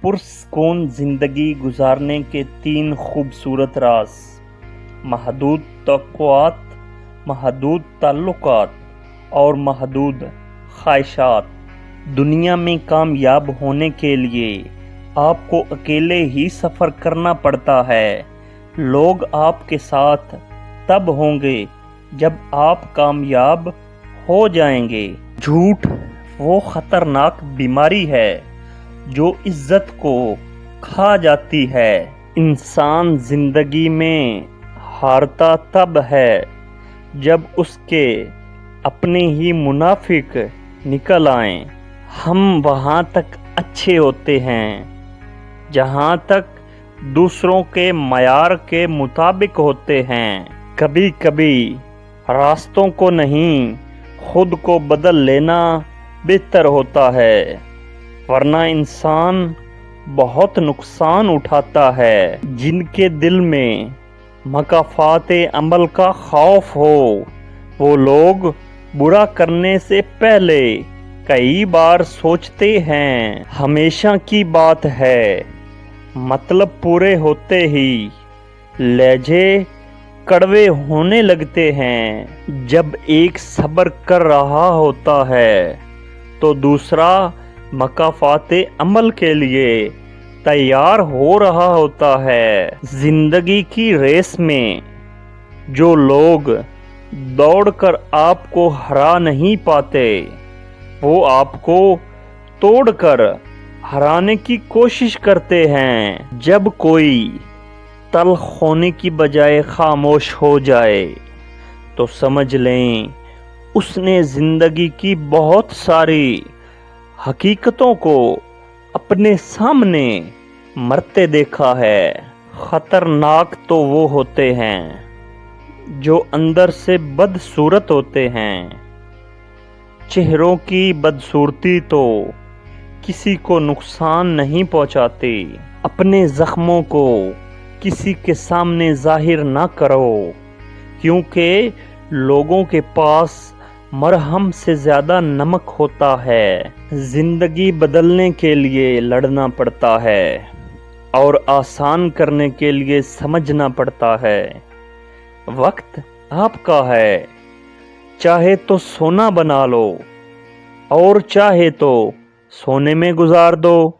پرسکون زندگی گزارنے کے 3 خوبصورت راز: محدود توقعات، محدود تعلقات اور محدود خواہشات۔ دنیا میں کامیاب ہونے کے لیے آپ کو اکیلے ہی سفر کرنا پڑتا ہے۔ لوگ آپ کے ساتھ تب ہوں گے جب آپ کامیاب ہو جائیں گے۔ جھوٹ وہ خطرناک بیماری ہے جو عزت کو کھا جاتی ہے۔ انسان زندگی میں ہارتا تب ہے جب اس کے اپنے ہی منافق نکل آئیں۔ ہم وہاں تک اچھے ہوتے ہیں جہاں تک دوسروں کے معیار کے مطابق ہوتے ہیں۔ کبھی کبھی راستوں کو نہیں، خود کو بدل لینا بہتر ہوتا ہے، ورنہ انسان بہت نقصان اٹھاتا ہے۔ جن کے دل میں مکافات عمل کا خوف ہو، وہ لوگ برا کرنے سے پہلے کئی بار سوچتے ہیں۔ ہمیشہ کی بات ہے، مطلب پورے ہوتے ہی لہجے کڑوے ہونے لگتے ہیں۔ جب ایک صبر کر رہا ہوتا ہے تو دوسرا مکافات عمل کے لیے تیار ہو رہا ہوتا ہے۔ زندگی کی ریس میں جو لوگ دوڑ کر آپ کو ہرا نہیں پاتے، وہ آپ کو توڑ کر ہرانے کی کوشش کرتے ہیں۔ جب کوئی تلخ ہونے کی بجائے خاموش ہو جائے تو سمجھ لیں اس نے زندگی کی بہت ساری حقیقتوں کو اپنے سامنے مرتے دیکھا ہے۔ خطرناک تو وہ ہوتے ہیں جو اندر سے بدصورت ہوتے ہیں۔ چہروں کی بدصورتی تو کسی کو نقصان نہیں پہنچاتی۔ اپنے زخموں کو کسی کے سامنے ظاہر نہ کرو، کیونکہ لوگوں کے پاس مرہم سے زیادہ نمک ہوتا ہے۔ زندگی بدلنے کے لیے لڑنا پڑتا ہے اور آسان کرنے کے لیے سمجھنا پڑتا ہے۔ وقت آپ کا ہے، چاہے تو سونا بنا لو اور چاہے تو سونے میں گزار دو۔